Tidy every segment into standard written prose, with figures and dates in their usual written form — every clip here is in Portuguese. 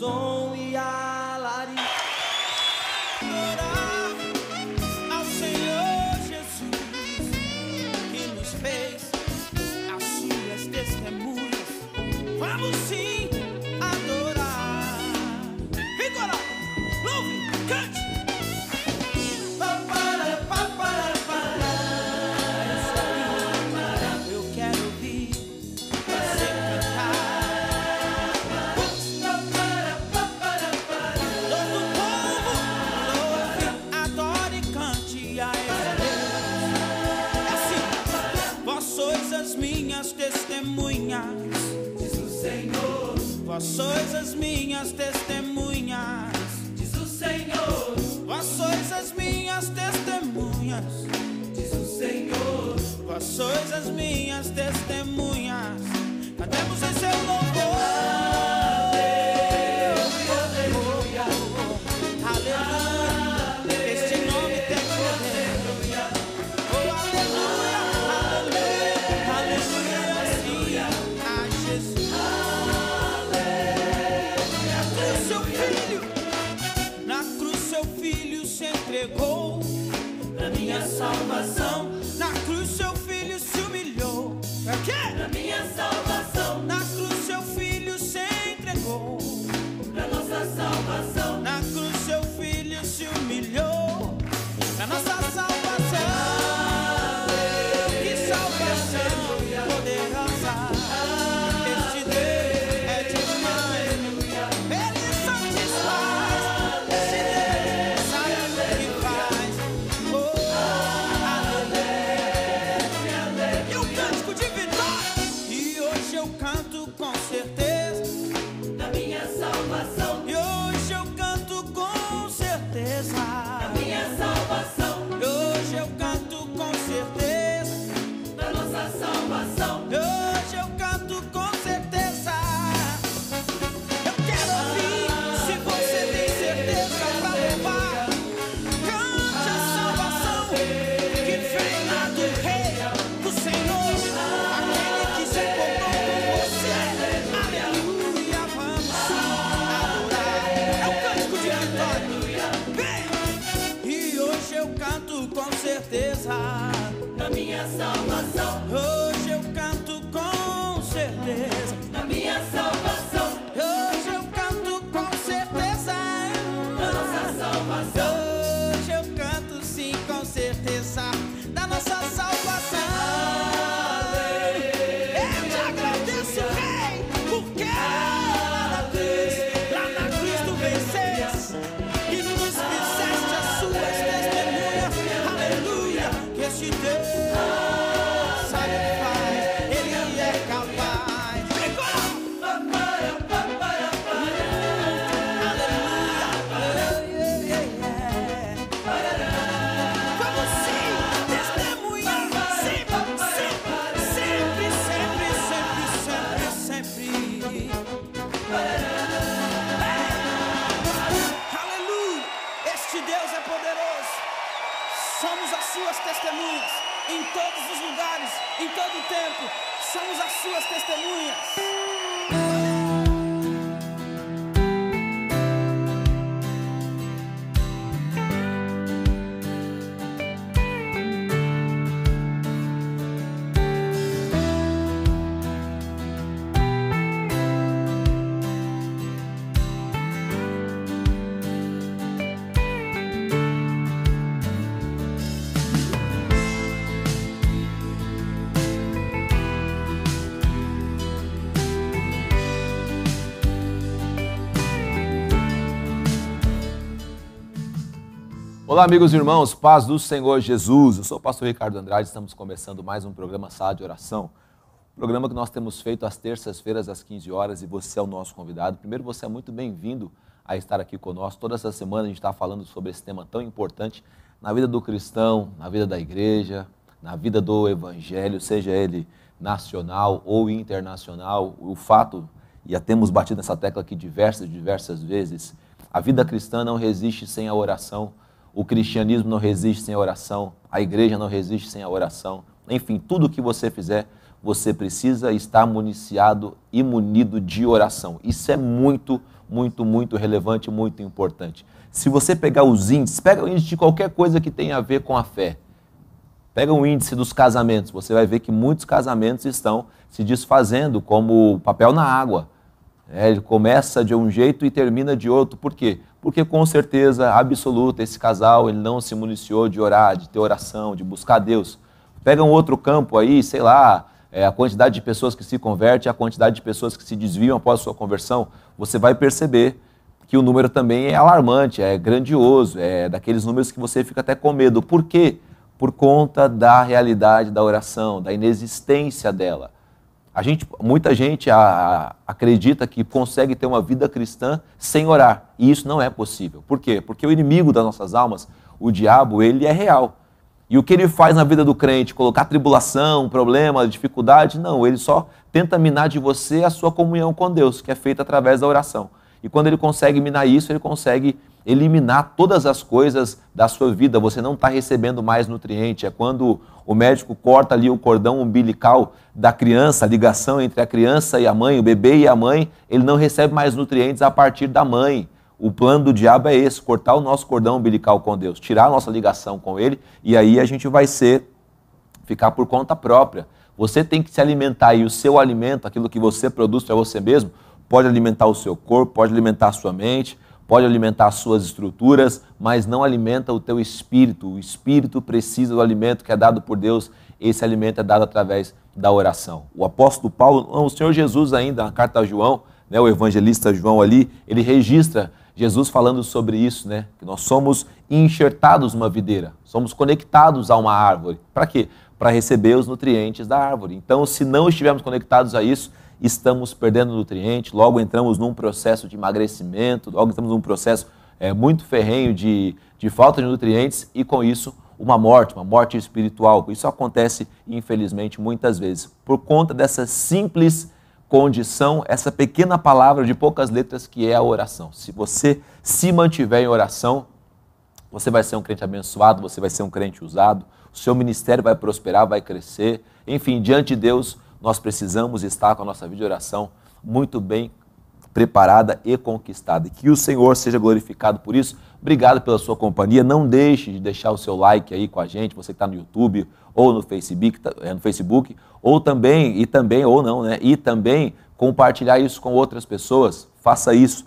som e alari. Adorar ao Senhor Jesus, que nos fez as suas testemunhas. Vamos sim adorar. Vem, coral, louve, cante. Eu quero ouvir você cantar. Todo o povo louve, adore e cante a esse Deus. É assim: vós sois as minhas testemunhas, diz o Senhor. Vós sois as minhas testemunhas, diz o Senhor. Vós sois as minhas testemunhas, diz o Senhor. Vós sois as minhas testemunhas. Cantemos em seu louvor. Aleluia, aleluia. Este nome tem poder. Oh, aleluia, aleluia, aleluia. Sim, a Jesus. Na cruz seu filho se entregou pra minha salvação. Na cruz seu filho se humilhou. Pra quê? Pra minha salvação. Na cruz seu filho se entregou pra nossa salvação. Na cruz seu filho se humilhou pra nossa salvação. Que salvação poderosa. Este Deus é demais. Ele satisfaz. Esse Deus sabe o que faz. Oh, aleluia. E o cântico de vitória. E hoje eu canto com certeza da minha salvação. E hoje eu canto com certeza da minha salvação. E hoje eu canto com certeza da nossa salvação. E hoje eu canto com certeza. Eu quero ouvir se você tem certeza pra levar. Cante a salvação que vem lá do Rei, do Senhor, aquele que se encontrou com você. Aleluia, vamos adorar. É o cântico de vitória. Vem! E hoje eu canto com certeza da minha salvação. Hoje eu canto com certeza da minha salvação. Hoje eu canto com certeza da nossa salvação. Hoje eu canto sim com certeza da nossa salvação. Eu te agradeço, Rei, porque lá na cruz tu venceste e nos fizeste as suas testemunhas. Aleluia, que este Deus sabe o que faz, Ele é capaz. Vem, coral! Vamos sim, testemunhar sempre, sempre, sempre, sempre, sempre. Aleluia! Este Deus é poderoso. Somos as suas testemunhas em todos os lugares, em todo o tempo. Somos as suas testemunhas. Olá, amigos e irmãos, paz do Senhor Jesus. Eu sou o pastor Ricardo Andrade, estamos começando mais um programa Sala de Oração. Programa que nós temos feito às terças-feiras, às 15 horas, e você é o nosso convidado. Primeiro, você é muito bem-vindo a estar aqui conosco. Toda essa semana a gente está falando sobre esse tema tão importante na vida do cristão, na vida da igreja, na vida do evangelho, seja ele nacional ou internacional. O fato, e já temos batido nessa tecla aqui diversas vezes, a vida cristã não resiste sem a oração. O cristianismo não resiste sem a oração, a igreja não resiste sem a oração. Enfim, tudo o que você fizer, você precisa estar municiado e munido de oração. Isso é muito muito relevante, muito importante. Se você pegar os índices, pega o índice de qualquer coisa que tenha a ver com a fé. Pega o índice dos casamentos, você vai ver que muitos casamentos estão se desfazendo como papel na água. Ele começa de um jeito e termina de outro. Por quê? Porque com certeza absoluta esse casal ele não se municiou de orar, de ter oração, de buscar Deus. Pega um outro campo aí, sei lá, a quantidade de pessoas que se convertem, a quantidade de pessoas que se desviam após a sua conversão, você vai perceber que o número também é alarmante, é grandioso, é daqueles números que você fica até com medo. Por quê? Por conta da realidade da oração, da inexistência dela. Muita gente acredita que consegue ter uma vida cristã sem orar, e isso não é possível. Por quê? Porque o inimigo das nossas almas, o diabo, ele é real. E o que ele faz na vida do crente? Colocar tribulação, problema, dificuldade? Não, ele só tenta minar de você a sua comunhão com Deus, que é feita através da oração. E quando ele consegue minar isso, ele consegue eliminar todas as coisas da sua vida. Você não está recebendo mais nutriente. É quando o médico corta ali o cordão umbilical da criança, a ligação entre a criança e a mãe, o bebê e a mãe, ele não recebe mais nutrientes a partir da mãe. O plano do diabo é esse, cortar o nosso cordão umbilical com Deus, tirar a nossa ligação com Ele, e aí a gente vai ficar por conta própria. Você tem que se alimentar, e o seu alimento, aquilo que você produz para você mesmo, pode alimentar o seu corpo, pode alimentar a sua mente, pode alimentar as suas estruturas, mas não alimenta o teu espírito. O espírito precisa do alimento que é dado por Deus, esse alimento é dado através da oração. O apóstolo Paulo, o Senhor Jesus ainda, na carta a João, o evangelista João ali, ele registra Jesus falando sobre isso, que nós somos enxertados numa videira, somos conectados a uma árvore. Para quê? Para receber os nutrientes da árvore. Então, se não estivermos conectados a isso, estamos perdendo nutrientes, logo entramos num processo de emagrecimento, logo entramos num processo muito ferrenho de falta de nutrientes e, com isso, uma morte espiritual. Isso acontece, infelizmente, muitas vezes, por conta dessa simples condição, essa pequena palavra de poucas letras que é a oração. Se você se mantiver em oração, você vai ser um crente abençoado, você vai ser um crente usado, o seu ministério vai prosperar, vai crescer. Enfim, diante de Deus, nós precisamos estar com a nossa vida de oração muito bem preparada e conquistada. E que o Senhor seja glorificado por isso. Obrigado pela sua companhia. Não deixe de deixar o seu like aí com a gente, você que está no YouTube ou no Facebook, ou também, e também compartilhar isso com outras pessoas. Faça isso,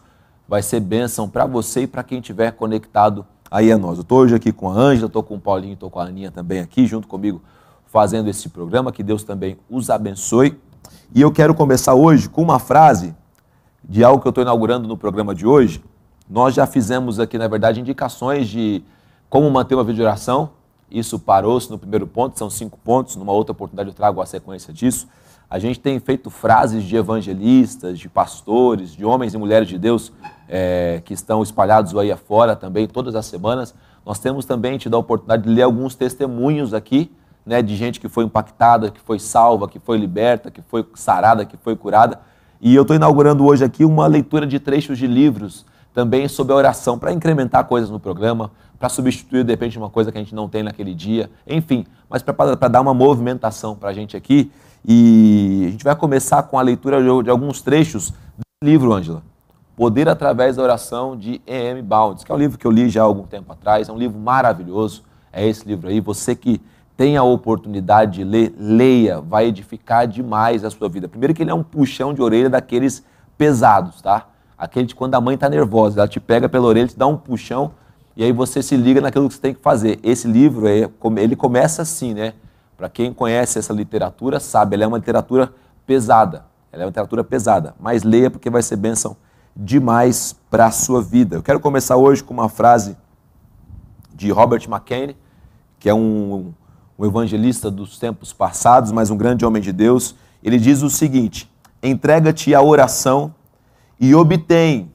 vai ser bênção para você e para quem estiver conectado aí a nós. Eu estou hoje aqui com a Ângela, estou com o Paulinho, estou com a Aninha também aqui, junto comigo, fazendo esse programa. Que Deus também os abençoe. E eu quero começar hoje com uma frase de algo que eu estou inaugurando no programa de hoje. Nós já fizemos aqui, na verdade, indicações de como manter uma vida de oração. Isso parou-se no primeiro ponto, são 5 pontos. Numa outra oportunidade eu trago a sequência disso. A gente tem feito frases de evangelistas, de pastores, de homens e mulheres de Deus que estão espalhados aí afora também, todas as semanas. Nós temos também tido a oportunidade de ler alguns testemunhos aqui, de gente que foi impactada, que foi salva, que foi liberta, que foi sarada, que foi curada. E eu estou inaugurando hoje aqui uma leitura de trechos de livros também sobre a oração, para incrementar coisas no programa, para substituir, de repente, uma coisa que a gente não tem naquele dia, enfim, mas para dar uma movimentação para a gente aqui. E a gente vai começar com a leitura de alguns trechos do livro, Ângela, Poder através da Oração, de E.M. Bounds, que é um livro que eu li já há algum tempo atrás, é um livro maravilhoso, é esse livro aí. Você que tem a oportunidade de ler, leia, vai edificar demais a sua vida. Primeiro que ele é um puxão de orelha daqueles pesados, tá? Aquele de quando a mãe está nervosa, ela te pega pela orelha, te dá um puxão, e aí você se liga naquilo que você tem que fazer. Esse livro, ele começa assim, Para quem conhece essa literatura, sabe, ela é uma literatura pesada. Mas leia porque vai ser bênção demais para a sua vida. Eu quero começar hoje com uma frase de Robert McKenney, que é um evangelista dos tempos passados, mas um grande homem de Deus. Ele diz o seguinte: entrega-te à oração e obtém.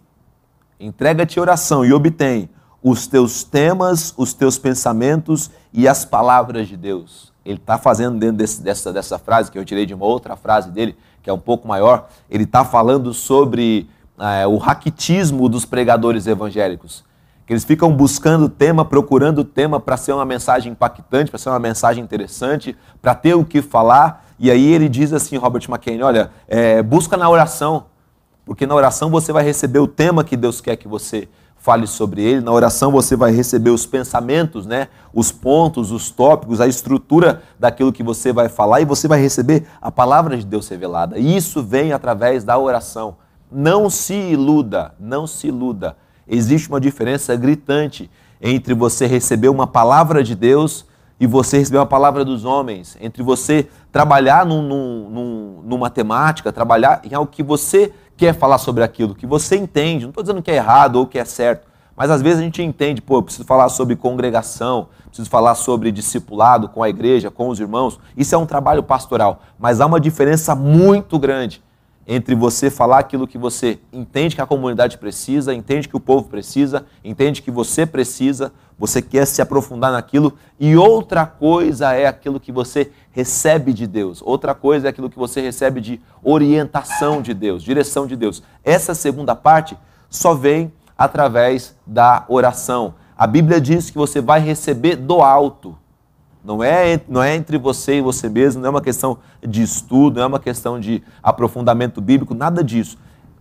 Entrega-te à oração e obtém os teus temas, os teus pensamentos e as palavras de Deus. Ele está fazendo dentro dessa frase, que eu tirei de uma outra frase dele, que é um pouco maior, ele está falando sobre o raquitismo dos pregadores evangélicos. Que eles ficam buscando tema, procurando tema para ser uma mensagem impactante, para ser uma mensagem interessante, para ter o que falar. E aí ele diz assim, Robert McKenney, olha, busca na oração, Porque na oração você vai receber o tema que Deus quer que você fale sobre ele. Na oração você vai receber os pensamentos, né? Os pontos, os tópicos, a estrutura daquilo que você vai falar, e você vai receber a palavra de Deus revelada. E isso vem através da oração. Não se iluda, não se iluda. Existe uma diferença gritante entre você receber uma palavra de Deus e você receber uma palavra dos homens, entre você trabalhar numa temática, trabalhar em algo que você quer falar sobre aquilo, que você entende. Não estou dizendo que é errado ou que é certo, mas às vezes a gente entende, eu preciso falar sobre congregação, preciso falar sobre discipulado com a igreja, com os irmãos. Isso é um trabalho pastoral, mas há uma diferença muito grande entre você falar aquilo que você entende que a comunidade precisa, entende que o povo precisa, entende que você precisa, você quer se aprofundar naquilo, e outra coisa é aquilo que você recebe de Deus, outra coisa é aquilo que você recebe de orientação de Deus, direção de Deus. Essa segunda parte só vem através da oração. A Bíblia diz que você vai receber do alto. Não é entre você e você mesmo, não é uma questão de estudo, não é uma questão de aprofundamento bíblico, nada disso.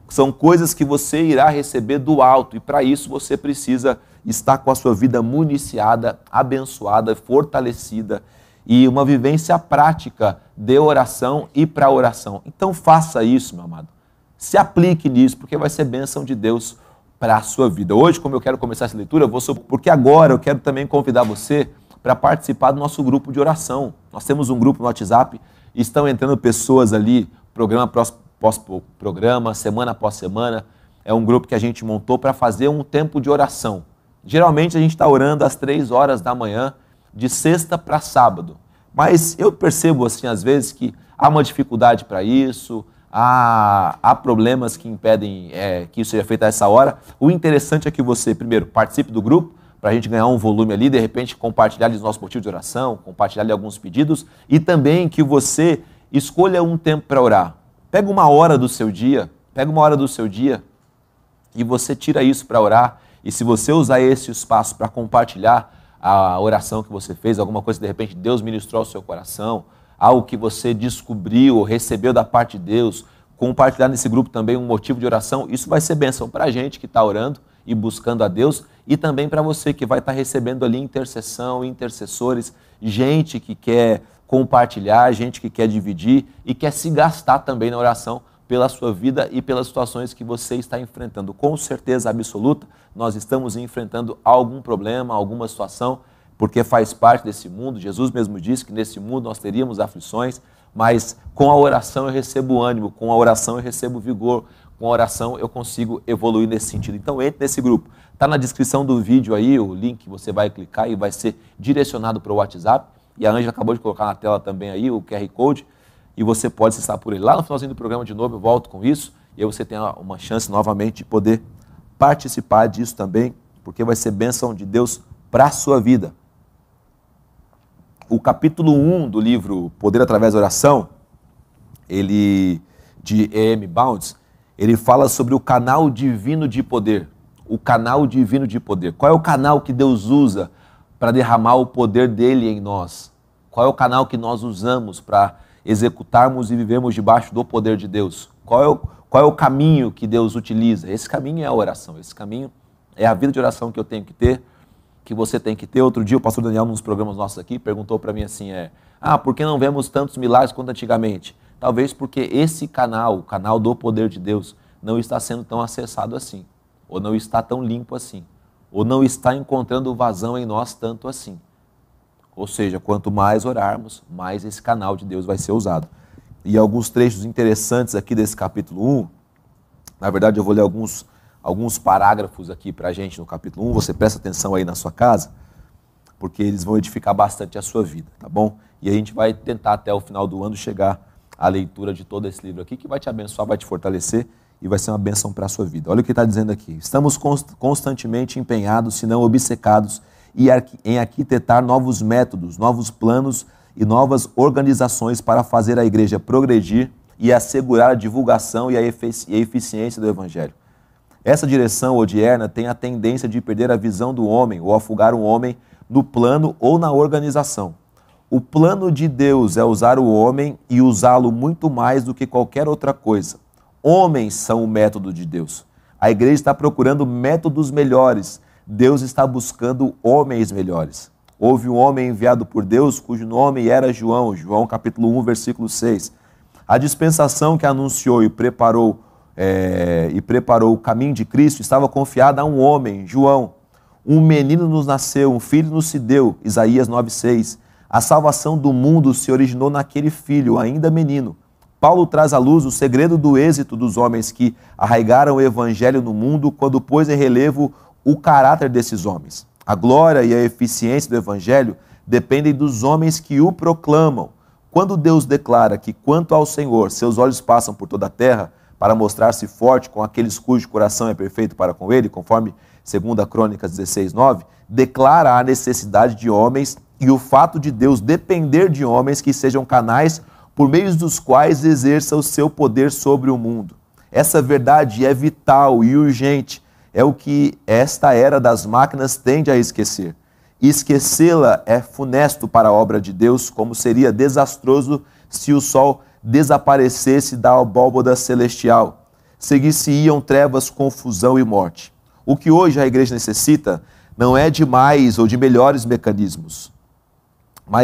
São coisas que você irá receber do alto, e para isso você precisa estar com a sua vida municiada, abençoada, fortalecida, e uma vivência prática de oração e para oração. Então faça isso, meu amado. Se aplique nisso, porque vai ser bênção de Deus para a sua vida. Hoje, como eu quero começar essa leitura, porque agora eu quero também convidar você para participar do nosso grupo de oração. Nós temos um grupo no WhatsApp, estão entrando pessoas ali, programa após programa, semana após semana. É um grupo que a gente montou para fazer um tempo de oração. Geralmente a gente está orando às 3 horas da manhã, de sexta para sábado. Mas eu percebo, assim, às vezes, que há uma dificuldade para isso, há problemas que impedem que isso seja feito a essa hora. O interessante é que você, primeiro, participe do grupo, para a gente ganhar um volume ali, de repente compartilhar os nossos motivos de oração, compartilhar alguns pedidos, e também que você escolha um tempo para orar. Pega uma hora do seu dia, e você tira isso para orar, e se você usar esse espaço para compartilhar a oração que você fez, alguma coisa que de repente Deus ministrou ao seu coração, algo que você descobriu ou recebeu da parte de Deus, compartilhar nesse grupo também um motivo de oração, isso vai ser bênção para a gente que está orando e buscando a Deus, e também para você que vai estar recebendo ali intercessão, intercessores, gente que quer compartilhar, gente que quer dividir e quer se gastar também na oração pela sua vida e pelas situações que você está enfrentando. Com certeza absoluta, nós estamos enfrentando algum problema, alguma situação, porque faz parte desse mundo. Jesus mesmo disse que nesse mundo nós teríamos aflições, mas com a oração eu recebo ânimo, com a oração eu recebo vigor, com a oração eu consigo evoluir nesse sentido. Então entre nesse grupo. Está na descrição do vídeo aí, o link, você vai clicar e vai ser direcionado para o WhatsApp. E a Ângela acabou de colocar na tela também aí o QR Code, e você pode acessar por ele. Lá no finalzinho do programa de novo eu volto com isso, e aí você tem uma chance novamente de poder participar disso também, porque vai ser bênção de Deus para a sua vida. O capítulo 1 do livro Poder através da Oração, de E.M. Bounds, ele fala sobre o canal divino de poder. O canal divino de poder. Qual é o canal que Deus usa para derramar o poder dele em nós? Qual é o canal que nós usamos para executarmos e vivermos debaixo do poder de Deus? Qual é o caminho que Deus utiliza? Esse caminho é a oração, esse caminho é a vida de oração que eu tenho que ter, que você tem que ter. Outro dia o pastor Daniel, nos programas nossos aqui, perguntou para mim assim, por que não vemos tantos milagres quanto antigamente? Talvez porque esse canal, o canal do poder de Deus, não está sendo tão acessado assim, ou não está tão limpo assim, ou não está encontrando vazão em nós tanto assim. Ou seja, quanto mais orarmos, mais esse canal de Deus vai ser usado. E alguns trechos interessantes aqui desse capítulo 1, na verdade eu vou ler alguns parágrafos aqui para a gente no capítulo 1, você presta atenção aí na sua casa, porque eles vão edificar bastante a sua vida, tá bom? E a gente vai tentar até o final do ano chegar à leitura de todo esse livro aqui, que vai te abençoar, vai te fortalecer e vai ser uma bênção para a sua vida. Olha o que está dizendo aqui. Estamos constantemente empenhados, se não obcecados, em arquitetar novos métodos, novos planos e novas organizações para fazer a igreja progredir e assegurar a divulgação e a eficiência do Evangelho. Essa direção odierna tem a tendência de perder a visão do homem ou afogar o homem no plano ou na organização. O plano de Deus é usar o homem e usá-lo muito mais do que qualquer outra coisa. Homens são o método de Deus. A igreja está procurando métodos melhores. Deus está buscando homens melhores. Houve um homem enviado por Deus, cujo nome era João. João capítulo 1, versículo 6. A dispensação que anunciou e preparou o caminho de Cristo estava confiada a um homem, João. Um menino nos nasceu, um filho nos se deu, Isaías 9,6. A salvação do mundo se originou naquele filho, ainda menino. Paulo traz à luz o segredo do êxito dos homens que arraigaram o evangelho no mundo quando pôs em relevo o caráter desses homens. A glória e a eficiência do evangelho dependem dos homens que o proclamam. Quando Deus declara que, quanto ao Senhor, seus olhos passam por toda a terra para mostrar-se forte com aqueles cujo coração é perfeito para com ele, conforme 2 Crônicas 16:9, declara a necessidade de homens e o fato de Deus depender de homens que sejam canais por meio dos quais exerça o seu poder sobre o mundo. Essa verdade é vital e urgente, é o que esta era das máquinas tende a esquecer. Esquecê-la é funesto para a obra de Deus, como seria desastroso se o sol desaparecesse da abóbada celestial. Seguir-se-iam trevas, confusão e morte. O que hoje a igreja necessita não é de mais ou de melhores mecanismos,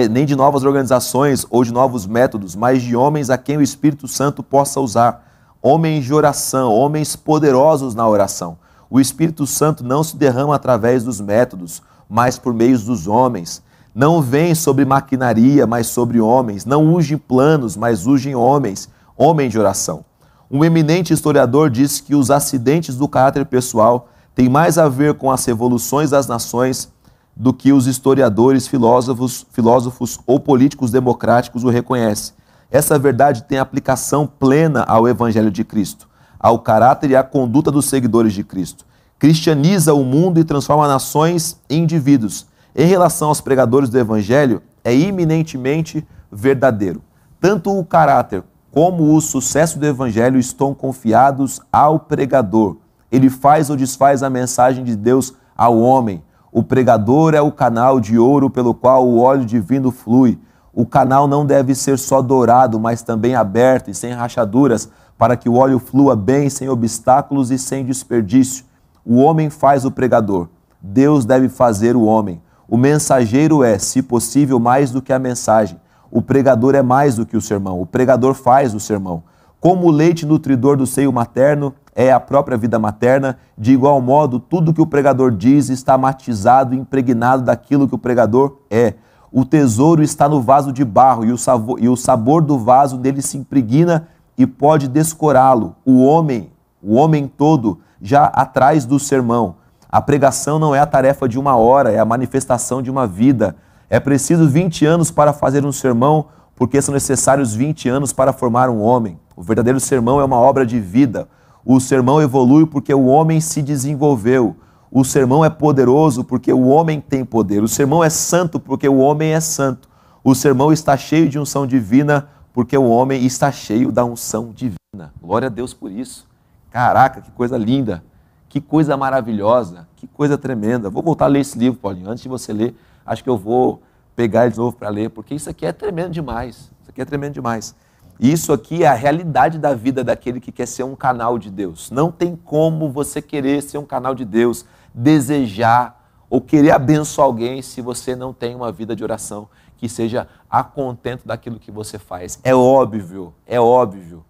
nem de novas organizações ou de novos métodos, mas de homens a quem o Espírito Santo possa usar. Homens de oração, homens poderosos na oração. O Espírito Santo não se derrama através dos métodos, mas por meio dos homens. Não vem sobre maquinaria, mas sobre homens. Não unge planos, mas unge homens. Homem de oração. Um eminente historiador disse que os acidentes do caráter pessoal têm mais a ver com as revoluções das nações do que os historiadores, filósofos ou políticos democráticos o reconhecem. Essa verdade tem aplicação plena ao Evangelho de Cristo, ao caráter e à conduta dos seguidores de Cristo. Cristianiza o mundo e transforma nações em indivíduos. Em relação aos pregadores do Evangelho, é eminentemente verdadeiro. Tanto o caráter como o sucesso do Evangelho estão confiados ao pregador. Ele faz ou desfaz a mensagem de Deus ao homem. O pregador é o canal de ouro pelo qual o óleo divino flui. O canal não deve ser só dourado, mas também aberto e sem rachaduras, para que o óleo flua bem, sem obstáculos e sem desperdício. O homem faz o pregador. Deus deve fazer o homem. O mensageiro é, se possível, mais do que a mensagem. O pregador é mais do que o sermão. O pregador faz o sermão. Como o leite nutridor do seio materno é a própria vida materna, de igual modo, tudo que o pregador diz está matizado e impregnado daquilo que o pregador é. O tesouro está no vaso de barro e o sabor do vaso nele se impregna e pode descorá-lo. O homem todo, já atrás do sermão. A pregação não é a tarefa de uma hora, é a manifestação de uma vida. É preciso 20 anos para fazer um sermão, porque são necessários 20 anos para formar um homem. O verdadeiro sermão é uma obra de vida. O sermão evolui porque o homem se desenvolveu. O sermão é poderoso porque o homem tem poder. O sermão é santo porque o homem é santo. O sermão está cheio de unção divina porque o homem está cheio da unção divina. Glória a Deus por isso. Caraca, que coisa linda, que coisa maravilhosa, que coisa tremenda. Vou voltar a ler esse livro, Paulinho. Antes de você ler, acho que eu vou pegar ele de novo para ler, porque isso aqui é tremendo demais. Isso aqui é tremendo demais. E isso aqui é a realidade da vida daquele que quer ser um canal de Deus. Não tem como você querer ser um canal de Deus, desejar ou querer abençoar alguém se você não tem uma vida de oração que seja a contento daquilo que você faz. É óbvio, é óbvio.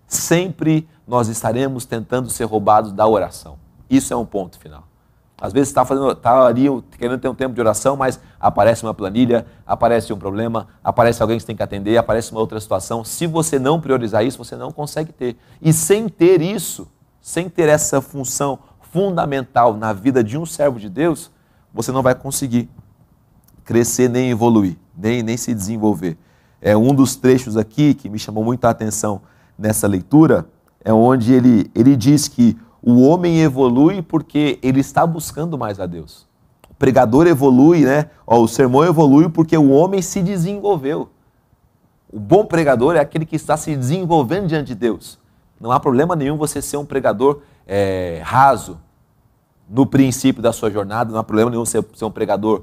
Sempre nós estaremos tentando ser roubados da oração. Isso é um ponto final. Às vezes está querendo ter um tempo de oração, mas aparece uma planilha, aparece um problema, aparece alguém que você tem que atender, aparece uma outra situação. Se você não priorizar isso, você não consegue ter. E sem ter isso, sem ter essa função fundamental na vida de um servo de Deus, você não vai conseguir crescer nem evoluir, nem se desenvolver. É um dos trechos aqui que me chamou muito a atenção nessa leitura, é onde ele diz que o homem evolui porque ele está buscando mais a Deus. O pregador evolui, né? O sermão evolui porque o homem se desenvolveu. O bom pregador é aquele que está se desenvolvendo diante de Deus. Não há problema nenhum você ser um pregador raso no princípio da sua jornada, não há problema nenhum ser um pregador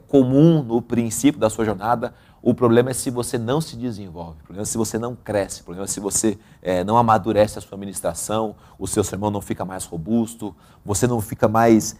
comum no princípio da sua jornada, O problema é se você não se desenvolve, o problema é se você não cresce, o problema é se você não amadurece a sua ministração, o seu sermão não fica mais robusto, você não fica mais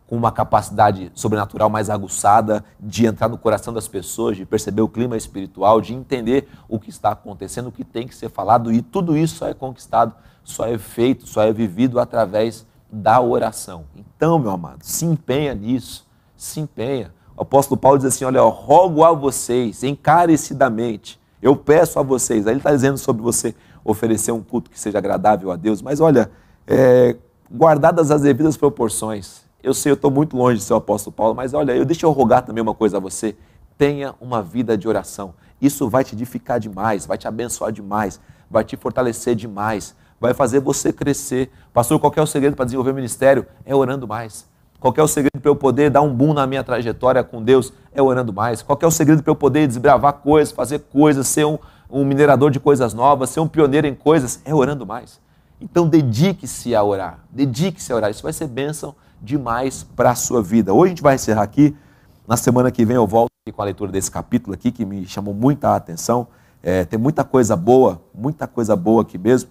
com uma capacidade sobrenatural mais aguçada de entrar no coração das pessoas, de perceber o clima espiritual, de entender o que está acontecendo, o que tem que ser falado, e tudo isso só é conquistado, só é feito, só é vivido através da oração. Então, meu amado, se empenha nisso, se empenha. O apóstolo Paulo diz assim, olha, eu rogo a vocês, encarecidamente, eu peço a vocês, aí ele está dizendo sobre você oferecer um culto que seja agradável a Deus, mas olha, guardadas as devidas proporções. Eu sei, eu estou muito longe de ser o apóstolo Paulo, mas olha, deixa eu rogar também uma coisa a você. Tenha uma vida de oração. Isso vai te edificar demais, vai te abençoar demais, vai te fortalecer demais, vai fazer você crescer. Pastor, qual que é o segredo para desenvolver o ministério? É orando mais. Qual que é o segredo para eu poder dar um boom na minha trajetória com Deus? É orando mais. Qual que é o segredo para eu poder desbravar coisas, fazer coisas, ser um minerador de coisas novas, ser um pioneiro em coisas? É orando mais. Então dedique-se a orar, dedique-se a orar. Isso vai ser bênção demais para a sua vida. Hoje a gente vai encerrar aqui, na semana que vem eu volto aqui com a leitura desse capítulo aqui, que me chamou muita atenção, tem muita coisa boa aqui mesmo,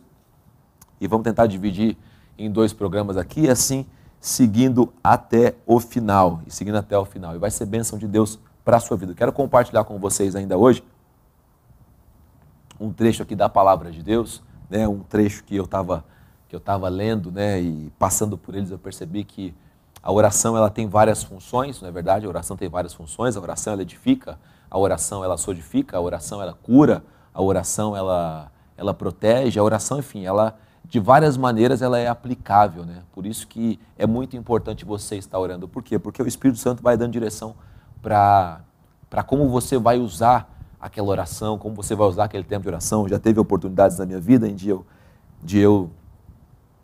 e vamos tentar dividir em 2 programas aqui, assim, seguindo até o final, e vai ser bênção de Deus para a sua vida. Eu quero compartilhar com vocês ainda hoje um trecho aqui da palavra de Deus, né, um trecho que eu estava lendo, né, e passando por eles, eu percebi que a oração ela tem várias funções, não é verdade? A oração tem várias funções, a oração ela edifica, a oração ela solidifica, a oração ela cura, a oração ela protege, a oração, enfim, ela de várias maneiras ela é aplicável, né? Por isso que é muito importante você estar orando. Por quê? Porque o Espírito Santo vai dando direção para como você vai usar aquela oração, como você vai usar aquele tempo de oração. Já teve oportunidades na minha vida em de eu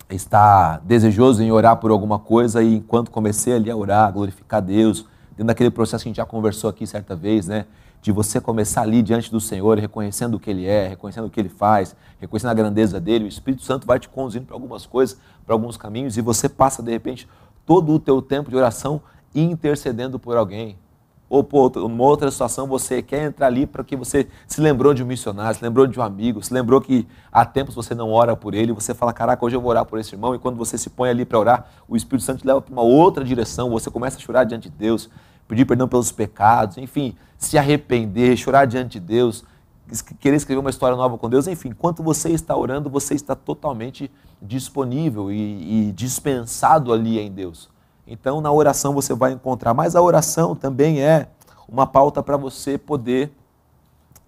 estar desejoso em orar por alguma coisa e enquanto comecei ali a orar, a glorificar a Deus, dentro daquele processo que a gente já conversou aqui certa vez, né? De você começar ali diante do Senhor, reconhecendo o que Ele é, reconhecendo o que Ele faz, reconhecendo a grandeza dEle, o Espírito Santo vai te conduzindo para algumas coisas, para alguns caminhos, e você passa, de repente, todo o teu tempo de oração intercedendo por alguém. Ou, numa outra situação, você quer entrar ali porque você se lembrou de um missionário, se lembrou de um amigo, se lembrou que há tempos você não ora por ele, você fala, caraca, hoje eu vou orar por esse irmão, e quando você se põe ali para orar, o Espírito Santo te leva para uma outra direção, você começa a chorar diante de Deus, pedir perdão pelos pecados, enfim, se arrepender, chorar diante de Deus, querer escrever uma história nova com Deus, enfim, enquanto você está orando, você está totalmente disponível e dispensado ali em Deus. Então, na oração você vai encontrar, mas a oração também é uma pauta para você poder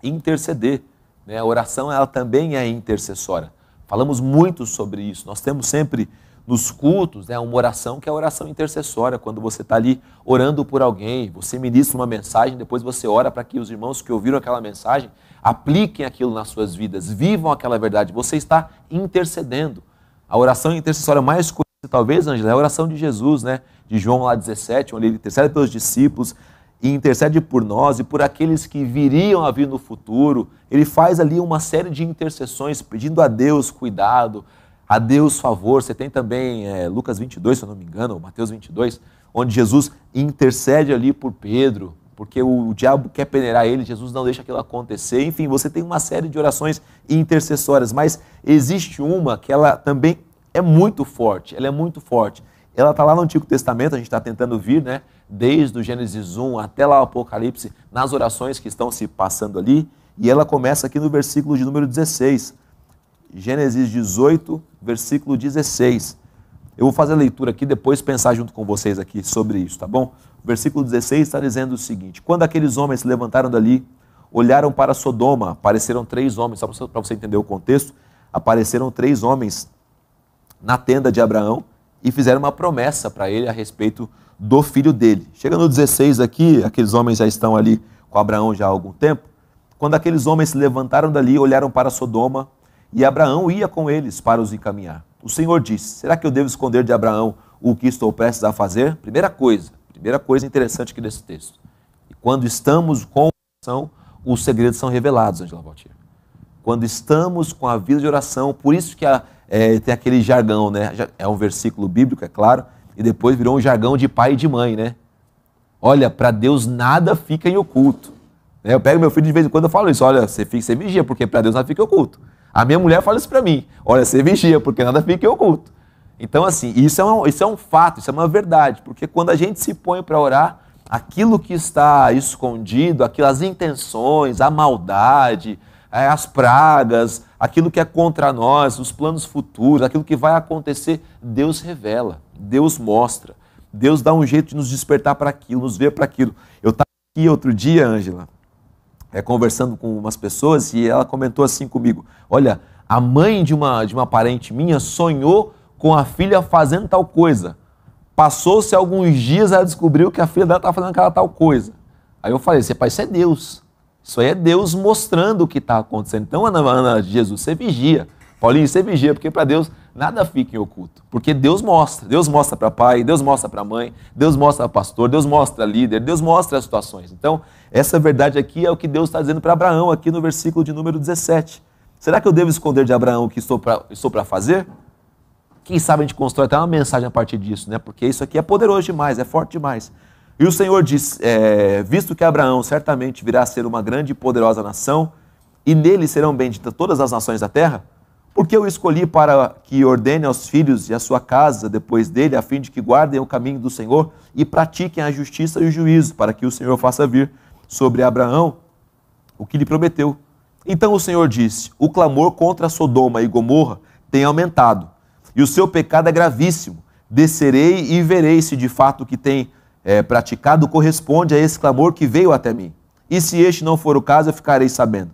interceder, né? A oração ela também é intercessória. Falamos muito sobre isso, nós temos sempre nos cultos, né, uma oração que é a oração intercessória, quando você está ali orando por alguém, você ministra uma mensagem, depois você ora para que os irmãos que ouviram aquela mensagem apliquem aquilo nas suas vidas, vivam aquela verdade, você está intercedendo. A oração intercessória mais conhecida, talvez, Ângela, é a oração de Jesus, né? De João lá 17, onde ele intercede pelos discípulos e intercede por nós e por aqueles que viriam a vir no futuro. Ele faz ali uma série de intercessões, pedindo a Deus cuidado, a Deus favor. Você tem também Lucas 22, se eu não me engano, ou Mateus 22, onde Jesus intercede ali por Pedro, porque o diabo quer peneirar ele, Jesus não deixa aquilo acontecer. Enfim, você tem uma série de orações intercessórias, mas existe uma que ela também é muito forte, ela é muito forte. Ela está lá no Antigo Testamento, a gente está tentando vir, né, desde o Gênesis 1 até lá o Apocalipse, nas orações que estão se passando ali, e ela começa aqui no versículo de número 16. Gênesis 18, versículo 16. Eu vou fazer a leitura aqui, depois pensar junto com vocês aqui sobre isso, tá bom? O versículo 16 está dizendo o seguinte: quando aqueles homens se levantaram dali, olharam para Sodoma, apareceram 3 homens, só para você entender o contexto, apareceram 3 homens na tenda de Abraão e fizeram uma promessa para ele a respeito do filho dele. Chega no 16 aqui, aqueles homens já estão ali com Abraão já há algum tempo. Quando aqueles homens se levantaram dali, olharam para Sodoma e Abraão ia com eles para os encaminhar. O Senhor disse: será que eu devo esconder de Abraão o que estou prestes a fazer? Primeira coisa interessante aqui desse texto. E quando estamos com oração, os segredos são revelados, Ângela Valtir. Quando estamos com a vida de oração, por isso que tem aquele jargão, né? É um versículo bíblico, é claro, e depois virou um jargão de pai e de mãe, né? Olha, para Deus nada fica em oculto. Eu pego meu filho de vez em quando e falo isso, olha, você vigia, porque para Deus nada fica oculto. A minha mulher fala isso para mim, olha, você vigia, porque nada fica oculto. Então, assim, isso é um fato, isso é uma verdade, porque quando a gente se põe para orar, aquilo que está escondido, as intenções, a maldade, as pragas, aquilo que é contra nós, os planos futuros, aquilo que vai acontecer, Deus revela, Deus mostra, Deus dá um jeito de nos despertar para aquilo, nos ver para aquilo. Eu estava aqui outro dia, Ângela, conversando com umas pessoas e ela comentou assim comigo, olha, a mãe de uma parente minha sonhou com a filha fazendo tal coisa. Passou-se alguns dias, ela descobriu que a filha dela estava fazendo aquela tal coisa. Aí eu falei, pai, isso é Deus. Isso aí é Deus mostrando o que está acontecendo. Então, Ana, Jesus, você vigia. Paulinho, você vigia, porque para Deus nada fica em oculto. Porque Deus mostra para pai, Deus mostra para mãe, Deus mostra para pastor, Deus mostra líder, Deus mostra as situações. Então, essa verdade aqui é o que Deus está dizendo para Abraão, aqui no versículo de número 17. Será que eu devo esconder de Abraão o que estou para fazer? Quem sabe a gente constrói até uma mensagem a partir disso, né? Porque isso aqui é poderoso demais, é forte demais. E o Senhor diz, visto que Abraão certamente virá a ser uma grande e poderosa nação, e nele serão benditas todas as nações da terra, porque eu escolhi para que ordene aos filhos e à sua casa depois dele, a fim de que guardem o caminho do Senhor e pratiquem a justiça e o juízo, para que o Senhor faça vir sobre Abraão o que lhe prometeu. Então o Senhor disse, o clamor contra Sodoma e Gomorra tem aumentado, e o seu pecado é gravíssimo. Descerei e verei se de fato o que tem praticado corresponde a esse clamor que veio até mim. E se este não for o caso, eu ficarei sabendo.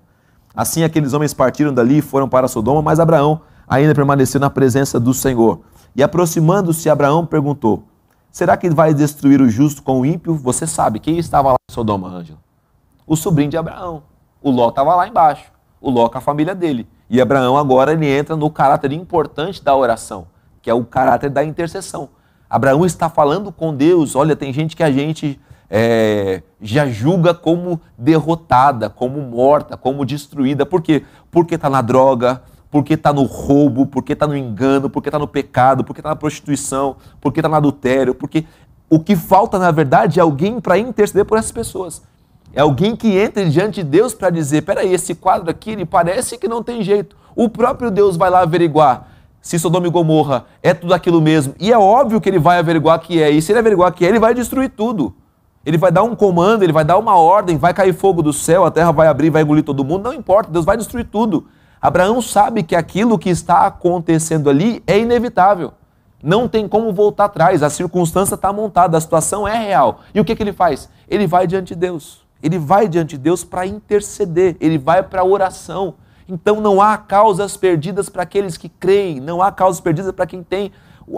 Assim aqueles homens partiram dali e foram para Sodoma, mas Abraão ainda permaneceu na presença do Senhor. E aproximando-se, Abraão perguntou, será que vai destruir o justo com o ímpio? Você sabe, quem estava lá em Sodoma, Ângela? O sobrinho de Abraão. O Ló estava lá embaixo. O Ló com a família dele. E Abraão agora ele entra no caráter importante da oração, que é o caráter da intercessão. Abraão está falando com Deus. Olha, tem gente que a gente já julga como derrotada, como morta, como destruída. Por quê? Porque está na droga, porque está no roubo, porque está no engano, porque está no pecado, porque está na prostituição, porque está no adultério, porque o que falta, na verdade, é alguém para interceder por essas pessoas. É alguém que entre diante de Deus para dizer, peraí, esse quadro aqui, ele parece que não tem jeito. O próprio Deus vai lá averiguar se Sodoma e Gomorra é tudo aquilo mesmo. E é óbvio que ele vai averiguar que é. E se ele averiguar que é, ele vai destruir tudo. Ele vai dar um comando, ele vai dar uma ordem, vai cair fogo do céu, a terra vai abrir, vai engolir todo mundo. Não importa, Deus vai destruir tudo. Abraão sabe que aquilo que está acontecendo ali é inevitável. Não tem como voltar atrás, a circunstância está montada, a situação é real. E o que ele faz? Ele vai diante de Deus. Ele vai diante de Deus para interceder, ele vai para a oração. Então não há causas perdidas para aqueles que creem, não há causas perdidas para quem tem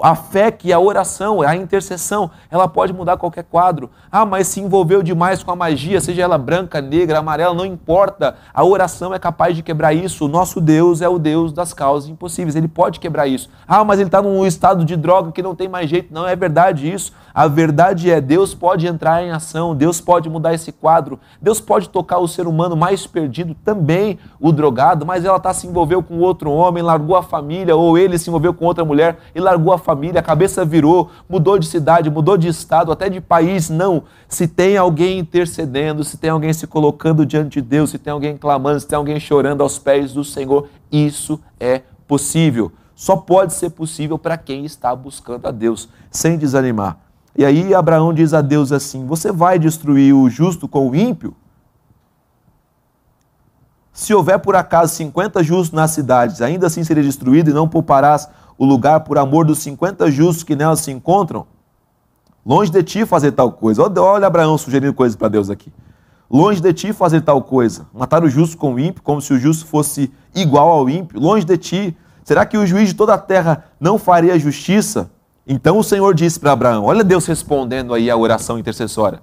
a fé, que a oração, a intercessão, ela pode mudar qualquer quadro. Ah, mas se envolveu demais com a magia, seja ela branca, negra, amarela, não importa. A oração é capaz de quebrar isso. O nosso Deus é o Deus das causas impossíveis, ele pode quebrar isso. Ah, mas ele está num estado de droga que não tem mais jeito. Não é verdade isso. A verdade é, Deus pode entrar em ação, Deus pode mudar esse quadro, Deus pode tocar o ser humano mais perdido, também o drogado, mas ela se envolveu com outro homem, largou a família, ou ele se envolveu com outra mulher e largou a família, a cabeça virou, mudou de cidade, mudou de estado, até de país. Não, se tem alguém intercedendo, se tem alguém se colocando diante de Deus, se tem alguém clamando, se tem alguém chorando aos pés do Senhor, isso é possível. Só pode ser possível para quem está buscando a Deus, sem desanimar. E aí Abraão diz a Deus assim, você vai destruir o justo com o ímpio? Se houver por acaso 50 justos nas cidades, ainda assim seria destruído e não pouparás o lugar por amor dos 50 justos que nelas se encontram? Longe de ti fazer tal coisa. Olha Abraão sugerindo coisas para Deus aqui. Longe de ti fazer tal coisa. Matar o justo com o ímpio, como se o justo fosse igual ao ímpio. Longe de ti. Será que o juiz de toda a terra não faria justiça? Então o Senhor disse para Abraão, olha Deus respondendo aí a oração intercessória.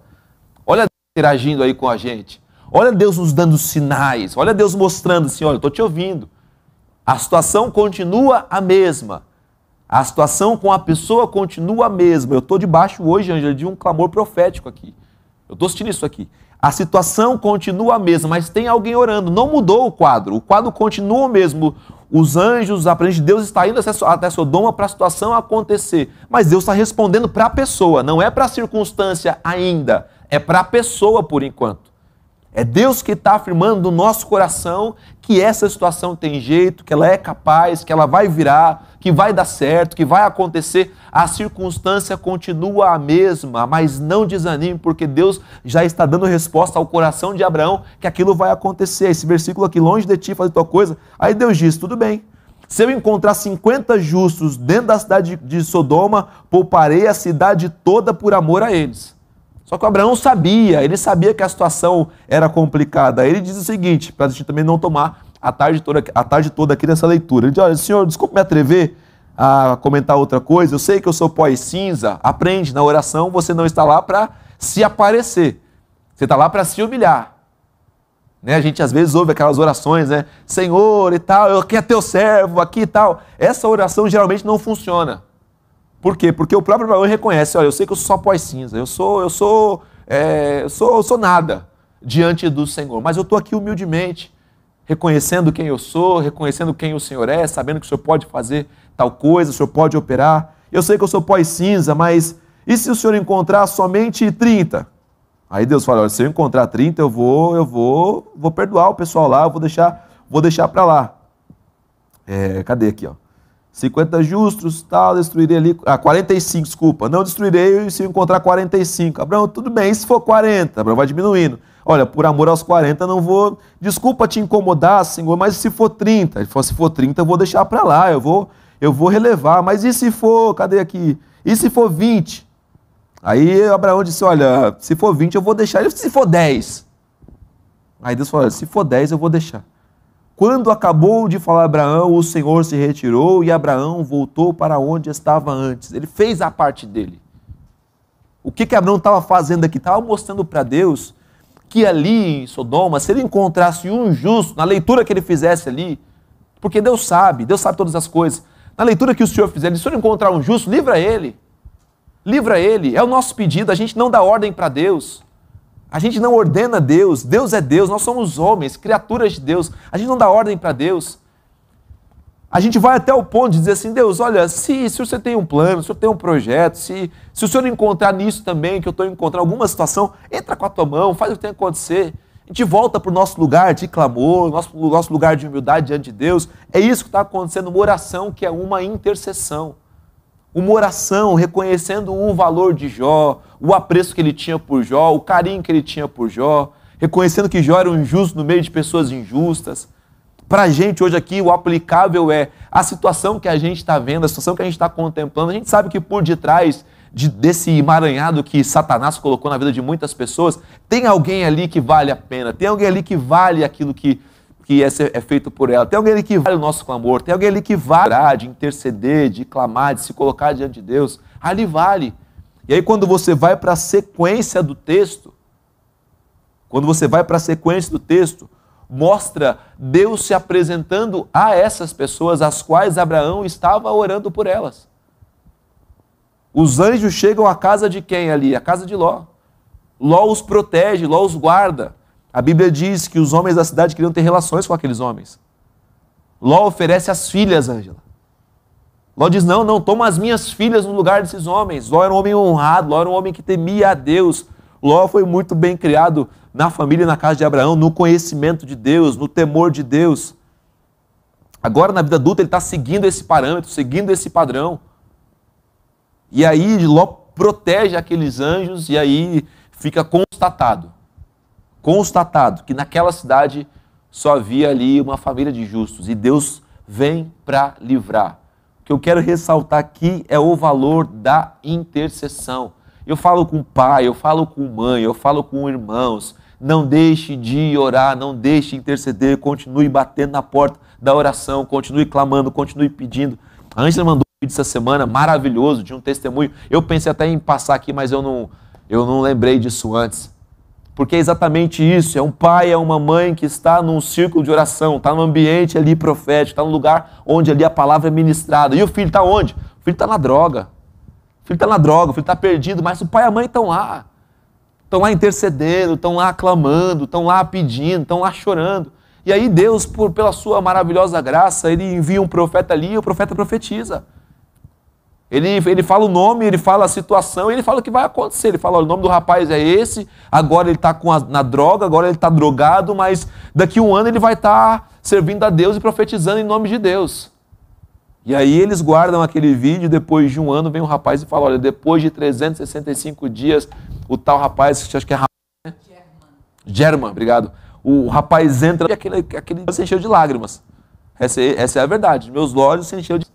Olha Deus interagindo aí com a gente. Olha Deus nos dando sinais. Olha Deus mostrando assim, olha, eu estou te ouvindo. A situação continua a mesma. A situação com a pessoa continua a mesma. Eu estou debaixo hoje, Ângela, de um clamor profético aqui. Eu estou assistindo isso aqui. A situação continua a mesma, mas tem alguém orando. Não mudou o quadro continua o mesmo. Os anjos, a presença de Deus está indo até Sodoma para a situação acontecer. Mas Deus está respondendo para a pessoa, não é para a circunstância ainda. É para a pessoa por enquanto. É Deus que está afirmando no nosso coração que essa situação tem jeito, que ela é capaz, que ela vai virar, que vai dar certo, que vai acontecer. A circunstância continua a mesma, mas não desanime, porque Deus já está dando resposta ao coração de Abraão que aquilo vai acontecer. Esse versículo aqui, longe de ti fazer tua coisa. Aí Deus diz, tudo bem. Se eu encontrar 50 justos dentro da cidade de Sodoma, pouparei a cidade toda por amor a eles. Só que o Abraão sabia, ele sabia que a situação era complicada. Aí ele diz o seguinte, para a gente também não tomar a tarde toda aqui nessa leitura. Ele diz, olha, Senhor, desculpe me atrever a comentar outra coisa, eu sei que eu sou pó e cinza, aprende, na oração você não está lá para se aparecer, você está lá para se humilhar. Né? A gente às vezes ouve aquelas orações, né? Senhor e tal, eu aqui é teu servo, aqui e tal. Essa oração geralmente não funciona. Por quê? Porque o próprio Abraão reconhece, olha, eu sei que eu sou só pó e cinza, eu sou nada diante do Senhor, mas eu estou aqui humildemente, reconhecendo quem eu sou, reconhecendo quem o Senhor é, sabendo que o Senhor pode fazer tal coisa, o Senhor pode operar. Eu sei que eu sou pó e cinza, mas e se o Senhor encontrar somente 30? Aí Deus fala, olha, se eu encontrar 30, eu vou perdoar o pessoal lá, eu vou deixar para lá. Cadê aqui, ó? 50 justos, tal, destruirei ali... 45, desculpa. Não destruirei se eu encontrar 45. Abraão, tudo bem, e se for 40? Abraão vai diminuindo. Olha, por amor aos 40 não vou... Desculpa te incomodar, Senhor, mas se for 30? Ele falou, se for 30 eu vou deixar para lá, eu vou relevar. Mas e se for... Cadê aqui? E se for 20? Aí Abraão disse, olha, se for 20 eu vou deixar. E se for 10? Aí Deus falou, se for 10 eu vou deixar. Quando acabou de falar Abraão, o Senhor se retirou e Abraão voltou para onde estava antes. Ele fez a parte dele. O que Abraão estava fazendo aqui? Estava mostrando para Deus que ali em Sodoma, se ele encontrasse um justo, na leitura que ele fizesse ali, porque Deus sabe todas as coisas. Na leitura que o Senhor fizer, se o Senhor encontrar um justo, livra ele. Livra ele. É o nosso pedido, a gente não dá ordem para Deus. A gente não ordena Deus, Deus é Deus, nós somos homens, criaturas de Deus, a gente não dá ordem para Deus. A gente vai até o ponto de dizer assim, Deus, olha, se você tem um plano, se você tem um projeto, se o Senhor encontrar nisso também, que eu estou encontrando alguma situação, entra com a tua mão, faz o que tem que acontecer. A gente volta para o nosso lugar de clamor, nosso lugar de humildade diante de Deus. É isso que está acontecendo, uma oração que é uma intercessão. Uma oração reconhecendo o valor de Jó, o apreço que ele tinha por Jó, o carinho que ele tinha por Jó, reconhecendo que Jó era um injusto no meio de pessoas injustas. Para a gente hoje aqui, o aplicável é a situação que a gente está vendo, a situação que a gente está contemplando. A gente sabe que por detrás desse emaranhado que Satanás colocou na vida de muitas pessoas, tem alguém ali que vale a pena, tem alguém ali que vale aquilo que é feito por ela. Tem alguém ali que vale o nosso clamor, tem alguém ali que vale de interceder, de clamar, de se colocar diante de Deus. Ali vale. E aí quando você vai para a sequência do texto, mostra Deus se apresentando a essas pessoas, as quais Abraão estava orando por elas. Os anjos chegam à casa de quem ali? A casa de Ló. Ló os protege, Ló os guarda. A Bíblia diz que os homens da cidade queriam ter relações com aqueles homens. Ló oferece as filhas, Ângela. Ló diz, não, toma as minhas filhas no lugar desses homens. Ló era um homem honrado, Ló era um homem que temia a Deus. Ló foi muito bem criado na família e na casa de Abraão, no conhecimento de Deus, no temor de Deus. Agora, na vida adulta, ele está seguindo esse parâmetro, seguindo esse padrão. E aí, Ló protege aqueles anjos e aí fica constatado que naquela cidade só havia ali uma família de justos e Deus vem para livrar. O que eu quero ressaltar aqui é o valor da intercessão. Eu falo com pai, eu falo com mãe, eu falo com irmãos, não deixe de orar, não deixe de interceder, continue batendo na porta da oração, continue clamando, continue pedindo. A Ângela mandou um vídeo essa semana maravilhoso de um testemunho. Eu pensei até em passar aqui, mas eu não lembrei disso antes. Porque é exatamente isso, é um pai, é uma mãe que está num círculo de oração, está num ambiente ali profético, está num lugar onde ali a palavra é ministrada. E o filho está onde? O filho está na droga. O filho está perdido, mas o pai e a mãe estão lá intercedendo, estão lá clamando, estão lá pedindo, estão lá chorando. E aí Deus, pela sua maravilhosa graça, ele envia um profeta ali e o profeta profetiza. Ele fala o nome, ele fala a situação, ele fala o que vai acontecer. Ele fala, olha, o nome do rapaz é esse, agora ele está na droga, agora ele está drogado, mas daqui a um ano ele vai estar servindo a Deus e profetizando em nome de Deus. E aí eles guardam aquele vídeo, depois de um ano vem um rapaz e fala, olha, depois de 365 dias, o tal rapaz, que acho que é German, obrigado. O rapaz entra e aquele se encheu de lágrimas. Essa é a verdade. Meus olhos se encheu de...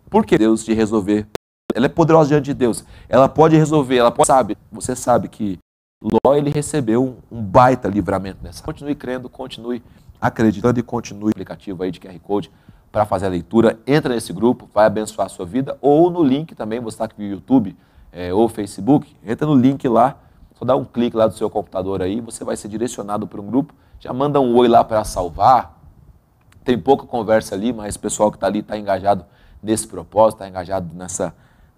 Por que Deus te resolver? Ela é poderosa diante de Deus. Ela pode resolver, você sabe que Ló, ele recebeu um baita livramento nessa. Continue crendo, continue acreditando e continue o aplicativo aí de QR Code para fazer a leitura. Entra nesse grupo, vai abençoar a sua vida. Ou no link também, você está aqui no YouTube ou Facebook, entra no link lá, só dá um clique lá do seu computador aí, você vai ser direcionado para um grupo. Já manda um oi lá para salvar. Tem pouca conversa ali, mas o pessoal que está ali está engajado nesse propósito, está engajado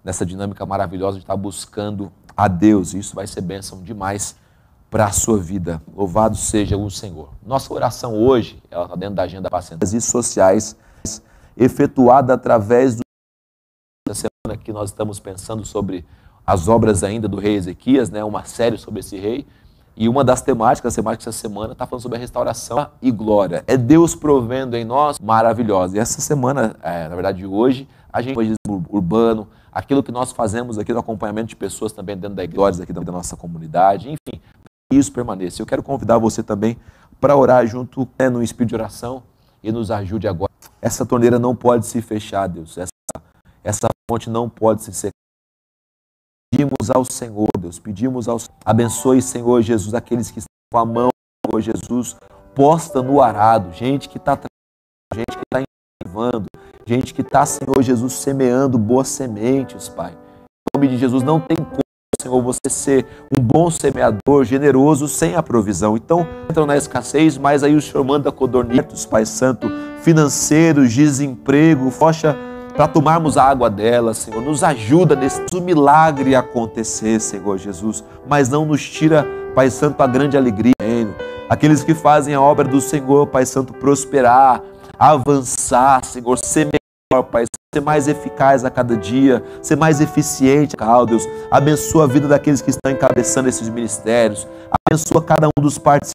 nessa dinâmica maravilhosa de estar buscando a Deus. Isso vai ser bênção demais para a sua vida. Louvado seja o Senhor. Nossa oração hoje, ela está dentro da agenda pacentas e sociais, efetuada através da semana que nós estamos pensando sobre as obras ainda do rei Ezequias, né? Uma série sobre esse rei. E uma das temáticas dessa semana está falando sobre a restauração e glória. É Deus provendo em nós maravilhosa. E essa semana, na verdade hoje, a gente foi urbano, aquilo que nós fazemos aqui no acompanhamento de pessoas também dentro da igreja, aqui da nossa comunidade, enfim, isso permaneça. Eu quero convidar você também para orar junto no espírito de oração e nos ajude agora. Essa torneira não pode se fechar, Deus. Essa fonte não pode se secar. Pedimos ao Senhor, Deus, pedimos ao Senhor. Abençoe, Senhor Jesus, aqueles que estão com a mão, Senhor Jesus, posta no arado, gente que está trabalhando, gente que está incentivando, gente que está, Senhor Jesus, semeando boas sementes, Pai. Em nome de Jesus, não tem como, Senhor, você ser um bom semeador, generoso, sem a provisão. Então, entram na escassez, mas aí o Senhor manda codornizes, Pai Santo, financeiros, desemprego, focha para tomarmos a água dela, Senhor. Nos ajuda nesse milagre acontecer, Senhor Jesus, mas não nos tira, Pai Santo, a grande alegria. Aqueles que fazem a obra do Senhor, Pai Santo, prosperar, avançar, Senhor, ser melhor, Pai, ser mais eficaz a cada dia, ser mais eficiente, Deus. Abençoa a vida daqueles que estão encabeçando esses ministérios, abençoa cada um dos participantes.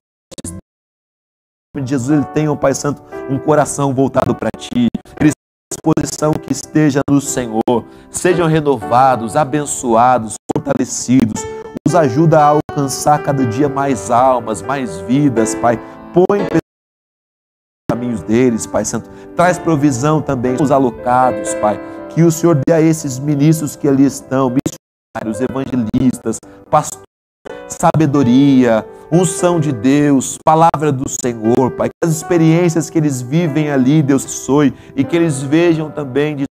De Jesus, ele tenha, Pai Santo, um coração voltado para Ti. Eles disposição que esteja no Senhor, sejam renovados, abençoados, fortalecidos, os ajuda a alcançar cada dia mais almas, mais vidas, Pai. Põe caminhos deles, Pai Santo. Traz provisão também aos alocados, Pai. Que o Senhor dê a esses ministros que ali estão, missionários, evangelistas, pastores, sabedoria, unção de Deus, palavra do Senhor, Pai. Que as experiências que eles vivem ali, Deus, abençoe e que eles vejam também de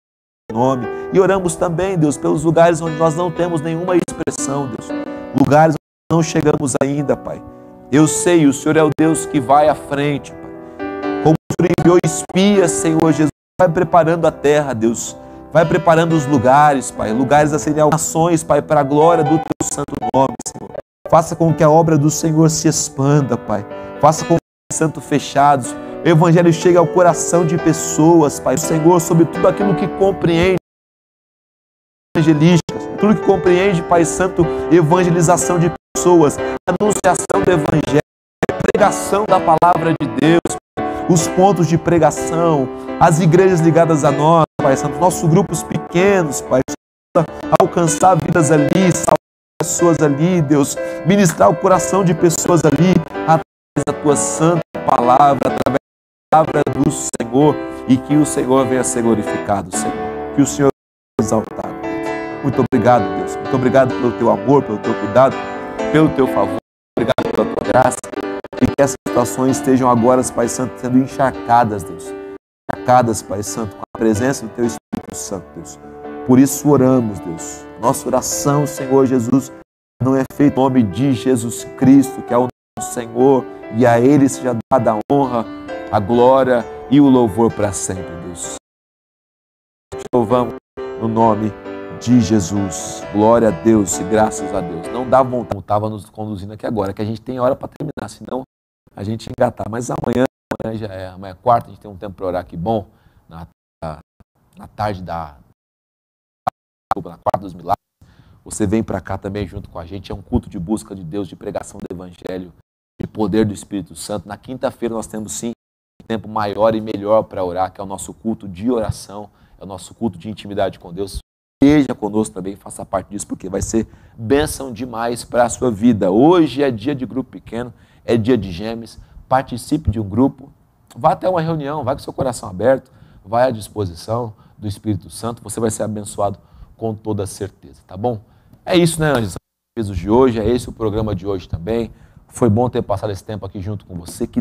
nome. E oramos também, Deus, pelos lugares onde nós não temos nenhuma expressão, Deus. Lugares onde não chegamos ainda, Pai. Eu sei, o Senhor é o Deus que vai à frente, Pai. Como o Senhor enviou espias, Senhor Jesus, vai preparando a terra, Deus. Vai preparando os lugares, Pai. Lugares a serem nações, Pai, para a glória do Teu santo nome, Senhor. Faça com que a obra do Senhor se expanda, Pai. Faça com que os santos fechados, o Evangelho chegue ao coração de pessoas, Pai. O Senhor, sobre tudo aquilo que compreende, evangelísticas, tudo que compreende, Pai Santo, evangelização de pessoas, anunciação do Evangelho, pregação da palavra de Deus, os pontos de pregação, as igrejas ligadas a nós, Pai Santo, nossos grupos pequenos, Pai, alcançar vidas ali, salvar pessoas ali, Deus, ministrar o coração de pessoas ali, através da Tua santa palavra, através da palavra do Senhor, e que o Senhor venha ser glorificado, Senhor, que o Senhor venha exaltado. Muito obrigado, Deus, muito obrigado pelo Teu amor, pelo Teu cuidado, pelo Teu favor, obrigado pela Tua graça, e que essas situações estejam agora, Pai Santo, sendo encharcadas, Deus, encharcadas, Pai Santo, com a presença do Teu Espírito Santo, Deus. Por isso oramos, Deus. Nossa oração, Senhor Jesus, não é feita em nome de Jesus Cristo, que é o nosso Senhor, e a Ele seja dada a honra, a glória e o louvor para sempre, Deus. Te louvamos no nome de Jesus. Glória a Deus e graças a Deus. Não dá vontade, como estava nos conduzindo aqui agora, que a gente tem hora para terminar, senão a gente engatar. Mas amanhã é quarta, a gente tem um tempo para orar aqui bom, na tarde da na Quarta dos Milagres, você vem para cá também junto com a gente. É um culto de busca de Deus, de pregação do Evangelho, de poder do Espírito Santo. Na quinta-feira nós temos sim um tempo maior e melhor para orar, que é o nosso culto de oração, é o nosso culto de intimidade com Deus. Esteja conosco também, faça parte disso, porque vai ser bênção demais para a sua vida. Hoje é dia de grupo pequeno, é dia de gêmeos. Participe de um grupo, vá até uma reunião, vai com seu coração aberto, vai à disposição do Espírito Santo, você vai ser abençoado com toda certeza, tá bom? É isso, né, Ângela? São os de hoje, é esse o programa de hoje também. Foi bom ter passado esse tempo aqui junto com você. Que